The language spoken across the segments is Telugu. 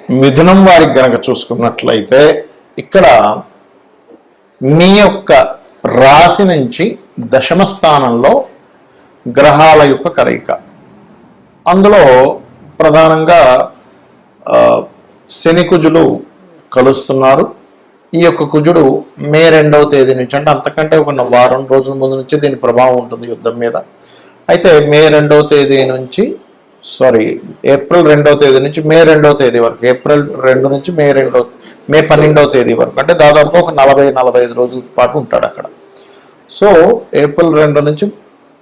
మిథునం వారికి గనక చూసుకున్నట్లయితే ఇక్కడ మీ యొక్క రాశి నుంచి దశమ స్థానంలో గ్రహాల యొక్క కలయిక. అందులో ప్రధానంగా శని కుజులు కలుస్తున్నారు. ఈ యొక్క కుజుడు మే 2వ తేదీ నుంచి, అంటే అంతకంటే ఒక వారం రోజుల ముందు నుంచి దీని ప్రభావం ఉంటుంది యుద్ధం మీద. అయితే మే 2వ తేదీ నుంచి ఏప్రిల్ 2వ తేదీ నుంచి మే 2వ తేదీ వరకు, ఏప్రిల్ 2 నుంచి మే 12వ తేదీ వరకు, అంటే దాదాపుగా ఒక 40-45 రోజుల పాటు ఉంటాడు అక్కడ. సో ఏప్రిల్ 2 నుంచి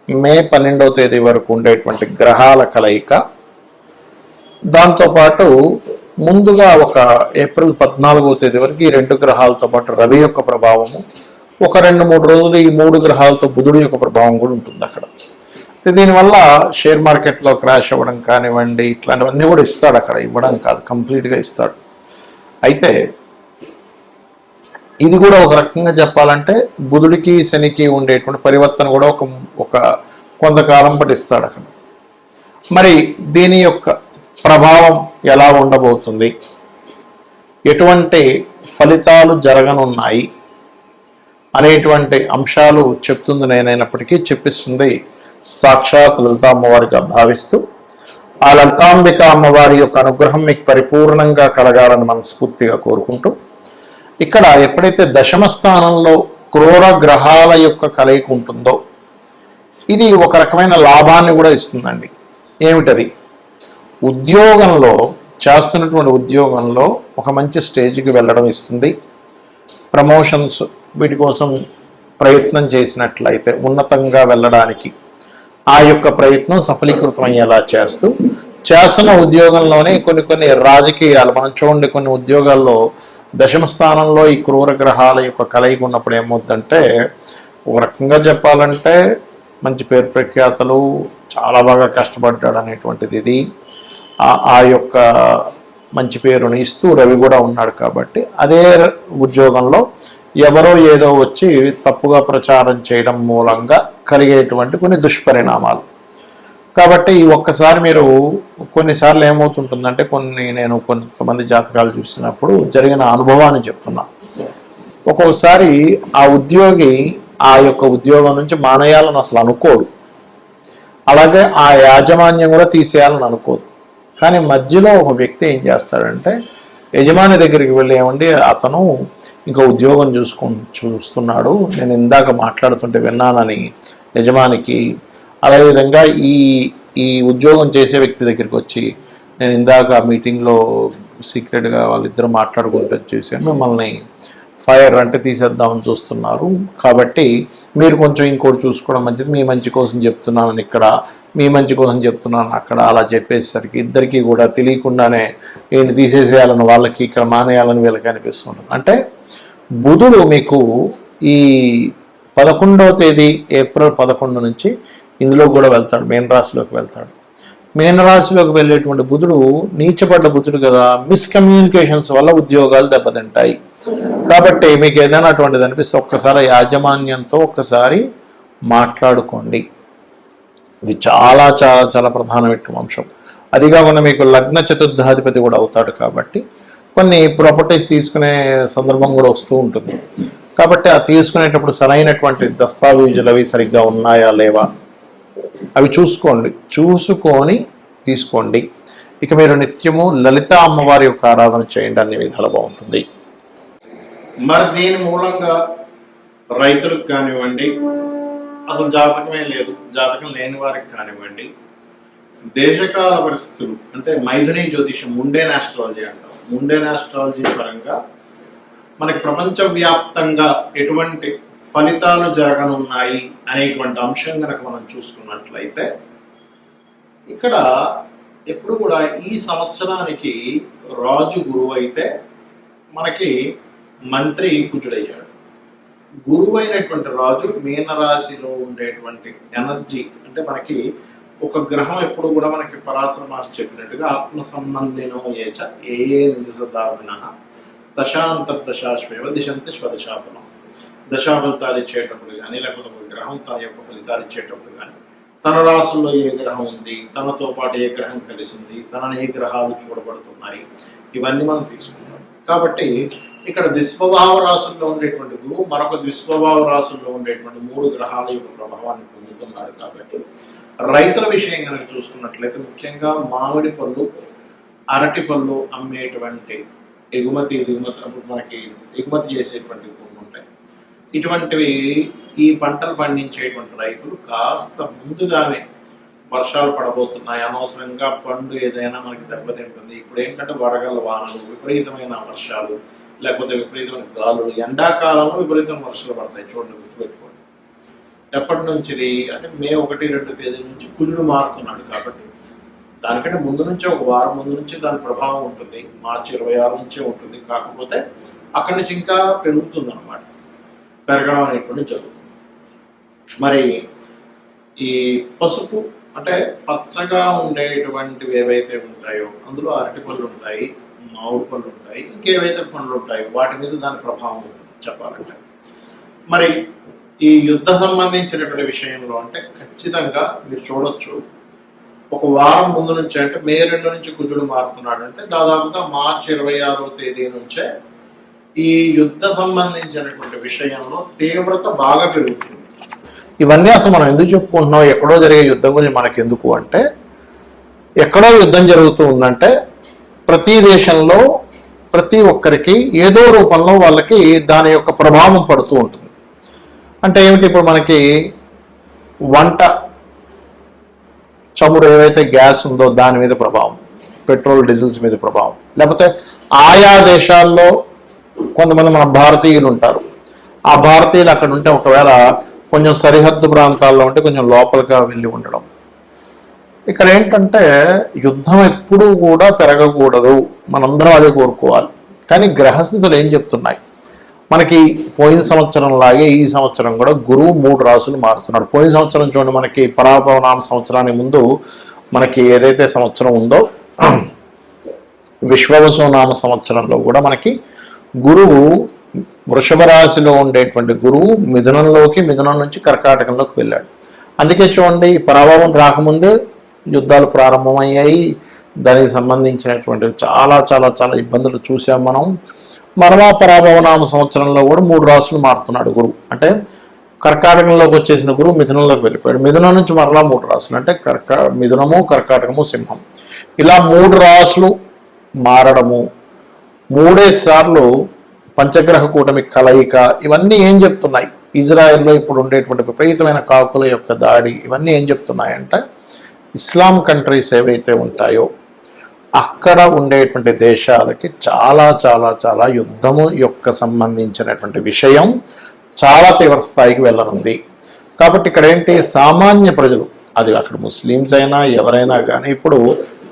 మే 12వ తేదీ వరకు ఉండేటువంటి గ్రహాల కలయిక. దాంతోపాటు ముందుగా ఒక ఏప్రిల్ 14వ తేదీ వరకు ఈ 2 గ్రహాలతో పాటు రవి యొక్క ప్రభావము, ఒక 2-3 రోజులు ఈ 3 గ్రహాలతో బుధుడు యొక్క ప్రభావం కూడా ఉంటుంది అక్కడ. దీనివల్ల షేర్ మార్కెట్లో క్రాష్ అవ్వడం కానివ్వండి, ఇట్లాంటివన్నీ కూడా ఇస్తాడు అక్కడ. ఇవ్వడం కాదు, కంప్లీట్గా ఇస్తాడు. అయితే ఇది కూడా ఒక రకంగా చెప్పాలంటే బుధుడికి శనికి ఉండేటువంటి పరివర్తన కూడా ఒక కొంతకాలం పట్టిస్తాడు అక్కడ. మరి దీని యొక్క ప్రభావం ఎలా ఉండబోతుంది, ఎటువంటి ఫలితాలు జరగనున్నాయి అనేటువంటి అంశాలు చెప్తుంది నేనైనప్పటికీ చెప్పిస్తుంది సాక్షాత్ లలితా అమ్మవారిగా భావిస్తూ, ఆ లలితాంబిక అమ్మవారి యొక్క అనుగ్రహం మీకు పరిపూర్ణంగా కలగాలని మనస్ఫూర్తిగా కోరుకుంటూ, ఇక్కడ ఎప్పుడైతే దశమ స్థానంలో క్రూర గ్రహాల యొక్క కలయిక ఉంటుందో ఇది ఒక రకమైన లాభాన్ని కూడా ఇస్తుందండి. ఏమిటది? ఉద్యోగంలో చేస్తున్నటువంటి ఉద్యోగంలో ఒక మంచి స్టేజ్కి వెళ్ళడం ఇస్తుంది. ప్రమోషన్స్ వీటి కోసం ప్రయత్నం చేసినట్లయితే ఉన్నతంగా వెళ్ళడానికి ఆ యొక్క ప్రయత్నం సఫలీకృతం అయ్యేలా చేస్తున్న ఉద్యోగంలోనే కొన్ని రాజకీయాలు మనం చూడండి. కొన్ని ఉద్యోగాల్లో దశమ స్థానంలో ఈ క్రూర గ్రహాల యొక్క కలయిక ఉన్నప్పుడు ఏమవుతుందంటే, ఒక రకంగా చెప్పాలంటే మంచి పేరు ప్రఖ్యాతలు, చాలా బాగా కష్టపడ్డాడు అనేటువంటిది ఇది ఆ యొక్క మంచి పేరుని ఇస్తూ రవి కూడా ఉన్నాడు కాబట్టి అదే ఉద్యోగంలో ఎవరో ఏదో వచ్చి తప్పుగా ప్రచారం చేయడం మూలంగా కలిగేటువంటి కొన్ని దుష్పరిణామాలు. కాబట్టి ఒక్కసారి మీరు కొన్నిసార్లు ఏమవుతుంటుందంటే, నేను కొంతమంది జాతకాలు చూసినప్పుడు జరిగిన అనుభవాన్ని చెప్తున్నా. ఒక్కొక్కసారి ఆ ఉద్యోగి ఆ యొక్క ఉద్యోగం నుంచి మానేయాలని అసలు అనుకోడు, అలాగే ఆ యాజమాన్యం కూడా తీసేయాలని అనుకోదు. కానీ మధ్యలో ఒక వ్యక్తి ఏం చేస్తాడంటే, యజమాని దగ్గరికి వెళ్ళి ఏమండి అతను ఇంకా ఉద్యోగం చూస్తున్నాడు, నేను ఇందాక మాట్లాడుతుంటే విన్నానని యజమానికి, అదేవిధంగా ఈ ఉద్యోగం చేసే వ్యక్తి దగ్గరికి వచ్చి, నేను ఇందాక మీటింగ్లో సీక్రెట్గా వాళ్ళిద్దరూ మాట్లాడుకుంటూ చూశాను, మిమ్మల్ని ఫైర్ అంటే తీసేద్దామని చూస్తున్నారు, కాబట్టి మీరు కొంచెం ఇంకోటి చూసుకోవడం మంచిది, మీ మంచి కోసం చెప్తున్నానని ఇక్కడ, మీ మంచి కోసం చెప్తున్నాను అక్కడ, అలా చెప్పేసరికి ఇద్దరికీ కూడా తెలియకుండానే ఈయన తీసేసేయాలని వాళ్ళకి, ఇక్కడ మానేయాలని వీళ్ళకి అనిపిస్తుంది. అంటే బుధుడు మీకు ఈ 11వ తేదీ ఏప్రిల్ 11 నుంచి ఇందులో కూడా వెళ్తాడు, మీనరాశిలోకి వెళ్తాడు. మీనరాశిలోకి వెళ్ళేటువంటి బుధుడు నీచపడ్డ బుధుడు కదా, మిస్కమ్యూనికేషన్స్ వల్ల ఉద్యోగాలు దెబ్బతింటాయి. కాబట్టి మీకు ఏదైనా అటువంటిది అనిపిస్తే ఒక్కసారి యాజమాన్యంతో ఒక్కసారి మాట్లాడుకోండి. ఇది చాలా చాలా చాలా ప్రధానమైన అంశం. అది కాకుండా మీకు లగ్న చతుర్థాధిపతి కూడా అవుతాడు కాబట్టి కొన్ని ప్రాపర్టీస్ తీసుకునే సందర్భం కూడా వస్తూ ఉంటుంది. కాబట్టి ఆ తీసుకునేటప్పుడు సరైనటువంటి దస్తావేజులు అవి సరిగ్గా ఉన్నాయా లేవా అవి చూసుకొని తీసుకోండి. ఇక మీరు నిత్యము లలిత అమ్మవారి యొక్క ఆరాధన చేయండి, అన్ని విధాలు బాగుంటుంది. మరి దీని మూలంగా రైతులకు కానివ్వండి, అసలు జాతకమే లేదు, జాతకం లేని వారికి కానివ్వండి, దేశకాల పరిస్థితులు అంటే మైథుని జ్యోతిషం, ముండేన్ ఆస్ట్రాలజీ అంటారు. ముండేన్ ఆస్ట్రాలజీ పరంగా మనకి ప్రపంచవ్యాప్తంగా ఎటువంటి ఫలితాలు జరగనున్నాయి అనేటువంటి అంశం కనుక మనం చూసుకున్నట్లయితే, ఇక్కడ ఎప్పుడు కూడా ఈ సంవత్సరానికి రాజు గురువు అయితే మనకి మంత్రి కుజుడయ్యాడు. గురువు అయినటువంటి రాజు మీనరాశిలో ఉండేటువంటి ఎనర్జీ, అంటే మనకి ఒక గ్రహం ఎప్పుడు కూడా మనకి పరాశర మహర్షి చెప్పినట్టుగా ఆత్మ సంబంధినో ఏచ ఏ నిజదావిన దశాంతర్దశాశ్వేవ దిశంతి స్వదశాఫలం. దశా ఫలితాలు ఇచ్చేటప్పుడు కానీ, లేకపోతే ఒక గ్రహం తన యొక్క ఫలితాలు ఇచ్చేటప్పుడు కానీ తన రాశుల్లో ఏ గ్రహం ఉంది, తనతో పాటు ఏ గ్రహం కలిసింది, తనని ఏ గ్రహాలు చూడబడుతున్నాయి, ఇవన్నీ మనం తీసుకుంటాం. కాబట్టి ఇక్కడ దిస్వభావ రాశుల్లో ఉండేటువంటి గురువు మరొక దిస్వభావ రాశుల్లో ఉండేటువంటి 3 గ్రహాల యొక్క ప్రభావాన్ని పొందుతున్నాడు. కాబట్టి రైతుల విషయం కనుక చూసుకున్నట్లయితే ముఖ్యంగా మామిడి పళ్ళు, అరటి పళ్ళు అమ్మేటువంటి ఎగుమతి దిగుమతి, అప్పుడు మనకి ఎగుమతి చేసేటువంటి కొన్ని ఉంటాయి. ఇటువంటివి ఈ పంటలు పండించేటువంటి రైతులు కాస్త ముందుగానే వర్షాలు పడబోతున్నాయి, అనవసరంగా పండు ఏదైనా మనకి దెబ్బతింటుంది. ఇప్పుడు ఏంటంటే వడగళ్ళ వానలు, విపరీతమైన వర్షాలు, లేకపోతే విపరీతమైన గాలులు, ఎండాకాలంలో విపరీతమైన వర్షాలు పడతాయి. చూడండి, గుర్తుపెట్టుకోండి. ఎప్పటి నుంచి అంటే మే 1-2 తేదీల నుంచి కుజుడు మారుతున్నాడు. కాబట్టి దానికంటే ముందు నుంచి ఒక వారం ముందు నుంచి దాని ప్రభావం ఉంటుంది. మార్చి 26 నుంచే ఉంటుంది. కాకపోతే అక్కడి నుంచి ఇంకా పెరుగుతుంది అన్నమాట, పెరగడం అనేటువంటి జరుగుతుంది. మరి ఈ పసుపు అంటే పచ్చగా ఉండేటువంటివి ఏవైతే ఉంటాయో అందులో అరటి పళ్ళు ఉంటాయి, మామిడి పళ్ళు ఉంటాయి, ఇంకేవైతే పండ్లు ఉంటాయో వాటి మీద దాని ప్రభావం ఉంటుంది చెప్పాలంటే. మరి ఈ యుద్ధ సంబంధించినటువంటి విషయంలో అంటే ఖచ్చితంగా మీరు చూడొచ్చు, ఒక వారం ముందు నుంచి అంటే మే 2 నుంచి కుజుడు మారుతున్నాడు అంటే దాదాపుగా మార్చి 26వ తేదీ నుంచే ఈ యుద్ధ సంబంధించినటువంటి విషయంలో తీవ్రత బాగా పెరుగుతుంది. ఇవన్నీ అసలు మనం ఎందుకు చెప్పుకుంటున్నాం, ఎక్కడో జరిగే యుద్ధం గురించి మనకెందుకు అంటే, ఎక్కడో యుద్ధం జరుగుతూ ఉందంటే ప్రతి దేశంలో ప్రతి ఒక్కరికి ఏదో రూపంలో వాళ్ళకి దాని యొక్క ప్రభావం పడుతూ ఉంటుంది. అంటే ఏమిటి, ఇప్పుడు మనకి వంట చమురు ఏవైతే గ్యాస్ ఉందో దాని మీద ప్రభావం, పెట్రోల్ డీజిల్స్ మీద ప్రభావం, లేకపోతే ఆయా దేశాల్లో కొంతమంది మన భారతీయులు ఉంటారు. ఆ భారతీయులు అక్కడ ఉంటే ఒకవేళ కొంచెం సరిహద్దు ప్రాంతాల్లో ఉంటే కొంచెం లోపలిగా వెళ్ళి ఉండడం. ఇక్కడ ఏంటంటే యుద్ధం ఎప్పుడూ కూడా పెరగకూడదు, మనందరం అదే కోరుకోవాలి. కానీ గ్రహస్థితులు ఏం చెప్తున్నాయి మనకి, పోయిన సంవత్సరం లాగే ఈ సంవత్సరం కూడా గురువు 3 రాసులు మారుతున్నాడు. పోయిన సంవత్సరం చూడండి, మనకి పరాభవనామ సంవత్సరానికి ముందు మనకి ఏదైతే సంవత్సరం ఉందో విశ్వవసునామ సంవత్సరంలో కూడా మనకి గురువు వృషభ రాశిలో ఉండేటువంటి గురువు మిథునం నుంచి కర్కాటకంలోకి వెళ్ళాడు. అందుకే చూడండి, పరాభవం రాకముందే యుద్ధాలు ప్రారంభమయ్యాయి. దానికి సంబంధించినటువంటి చాలా చాలా చాలా ఇబ్బందులు చూసాం మనం. మరలా పరాభవనామ సంవత్సరంలో కూడా 3 రాసులు మారుతున్నాడు గురువు. అంటే కర్కాటకంలోకి వచ్చేసిన గురువు మిథునంలోకి వెళ్ళిపోయాడు. మిథునం నుంచి మరలా 3 రాసులు అంటే మిథునము, కర్కాటకము, సింహం, ఇలా 3 రాసులు మారడము, 3 సార్లు పంచగ్రహ కూటమి కలయిక, ఇవన్నీ ఏం చెప్తున్నాయి, ఇజ్రాయెల్లో ఇప్పుడు ఉండేటువంటి విపరీతమైన కాకుల యొక్క దాడి, ఇవన్నీ ఏం చెప్తున్నాయంటే ఇస్లాం కంట్రీస్ ఏవైతే ఉంటాయో అక్కడ ఉండేటువంటి దేశాలకి చాలా చాలా చాలా యుద్ధము యొక్క సంబంధించినటువంటి విషయం చాలా తీవ్ర స్థాయికి వెళ్ళనుంది. కాబట్టి ఇక్కడ ఏంటి, సామాన్య ప్రజలు, అది అక్కడ ముస్లిమ్స్ అయినా ఎవరైనా కానీ, ఇప్పుడు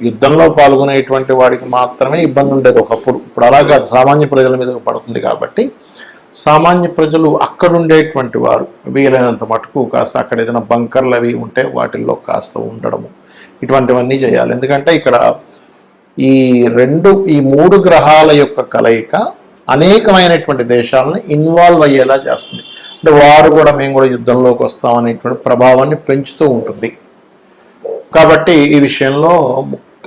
యుద్ధంలో పాల్గొనేటువంటి వాడికి మాత్రమే ఇబ్బంది ఉండేది ఒకప్పుడు. ఇప్పుడు అలాగా సామాన్య ప్రజల మీద పడుతుంది. కాబట్టి సామాన్య ప్రజలు అక్కడ ఉండేటువంటి వారు వీలైనంత మటుకు కాస్త అక్కడ ఏదైనా బంకర్లు అవి ఉంటే వాటిల్లో కాస్త ఉండడము, ఇటువంటివన్నీ చేయాలి. ఎందుకంటే ఇక్కడ ఈ 3 గ్రహాల యొక్క కలయిక అనేకమైనటువంటి దేశాలను ఇన్వాల్వ్ అయ్యేలా చేస్తుంది. అంటే వారు కూడా మేము కూడా యుద్ధంలోకి వస్తామనేటువంటి ప్రభావాన్ని పెంచుతూ ఉంటుంది. కాబట్టి ఈ విషయంలో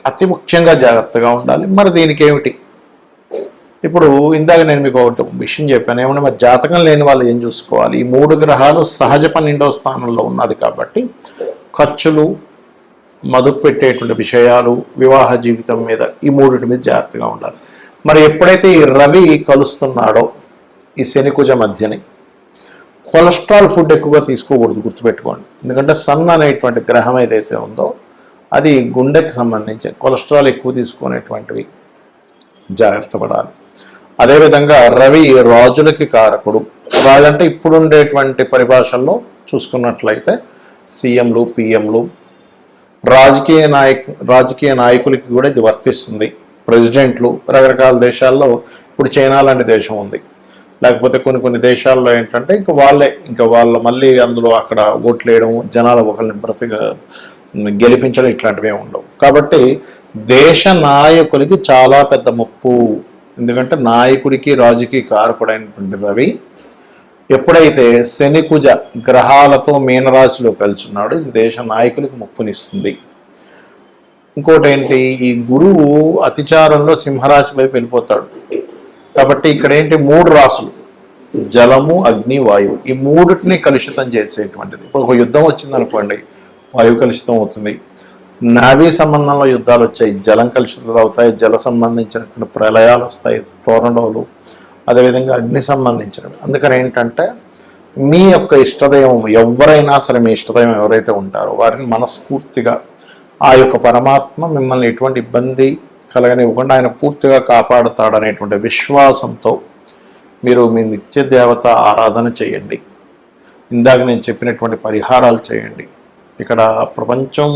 అతి ముఖ్యంగా జాగ్రత్తగా ఉండాలి. మరి దీనికి ఏమిటి, ఇప్పుడు ఇందాక నేను మీకు ఒకటి విషయం చెప్పాను, ఏమన్నా మరి జాతకం లేని వాళ్ళు ఏం చూసుకోవాలి. ఈ 3 గ్రహాలు సహజ 12వ స్థానంలో ఉన్నది కాబట్టి ఖర్చులు, మదుపు పెట్టేటువంటి విషయాలు, వివాహ జీవితం మీద ఈ 3 మీద జాగ్రత్తగా ఉండాలి. మరి ఎప్పుడైతే ఈ రవి కలుస్తున్నాడో ఈ శనికుజ మధ్యని, కొలెస్ట్రాల్ ఫుడ్ ఎక్కువగా తీసుకోకూడదు, గుర్తుపెట్టుకోండి. ఎందుకంటే సన్ అనేటువంటి గ్రహం ఏదైతే ఉందో అది గుండెకి సంబంధించి కొలెస్ట్రాల్ ఎక్కువ తీసుకునేటువంటివి జాగ్రత్త పడాలి. అదేవిధంగా రవి రాజులకి కారకుడు. రాజు అంటే ఇప్పుడు ఉండేటువంటి పరిభాషల్లో చూసుకున్నట్లయితే సీఎంలు, పిఎంలు, రాజకీయ నాయకులకి కూడా ఇది వర్తిస్తుంది. ప్రెసిడెంట్లు, రకరకాల దేశాల్లో ఇప్పుడు చైనా లాంటి దేశం ఉంది, లేకపోతే కొన్ని దేశాల్లో ఏంటంటే ఇంకా వాళ్ళ మళ్ళీ అందులో అక్కడ ఓట్లు వేయడం, జనాల ఒకరిని గెలిపించడం, ఇట్లాంటివి ఏమి ఉండవు. కాబట్టి దేశ నాయకులకి చాలా పెద్ద ముప్పు. ఎందుకంటే నాయకుడికి రాజుకి కారకుడైనటువంటి రవి ఎప్పుడైతే శని కుజ గ్రహాలతో మీనరాశిలో కలిసి ఉన్నాడో ఇది దేశ నాయకులకు ముప్పునిస్తుంది. ఇంకోటి ఏంటి, ఈ గురువు అతిచారంలో సింహరాశి వైపు వెళ్ళిపోతాడు. కాబట్టి ఇక్కడ ఏంటి, 3 రాసులు జలము, అగ్ని, వాయువు, ఈ మూడిటిని కలుషితం చేసేటువంటిది. ఇప్పుడు ఒక యుద్ధం వచ్చింది అనుకోండి, వాయువు కలుషితం అవుతుంది. నావీ సంబంధంలో యుద్ధాలు వచ్చాయి, జలం కలుషితాలు అవుతాయి, జల సంబంధించినటువంటి ప్రళయాలు వస్తాయి, టోర్నడోలు, అదేవిధంగా అగ్ని సంబంధించినవి. అందుకని ఏంటంటే మీ యొక్క ఇష్టదైవం ఎవరైనా సరే, మీ ఇష్టదైవం ఎవరైతే ఉంటారో వారిని మనస్ఫూర్తిగా ఆ యొక్క పరమాత్మ మిమ్మల్ని ఎటువంటి ఇబ్బంది కలగనివ్వకుండా ఆయన పూర్తిగా కాపాడుతాడనేటువంటి విశ్వాసంతో మీరు మీ నిత్య దేవత ఆరాధన చేయండి. ఇందాక నేను చెప్పినటువంటి పరిహారాలు చేయండి. ఇక్కడ ప్రపంచం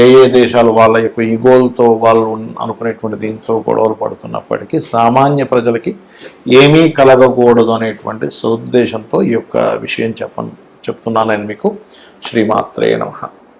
ఏ దేశాలు వాళ్ళ యొక్క ఈగోలతో వాళ్ళు అనుకునేటువంటి దీంతో గొడవలు పడుతున్నప్పటికీ సామాన్య ప్రజలకి ఏమీ కలగకూడదు అనేటువంటి సదుద్దేశంతో ఈ యొక్క విషయం చెప్తున్నాను నేను మీకు. శ్రీమాత్రే నమః.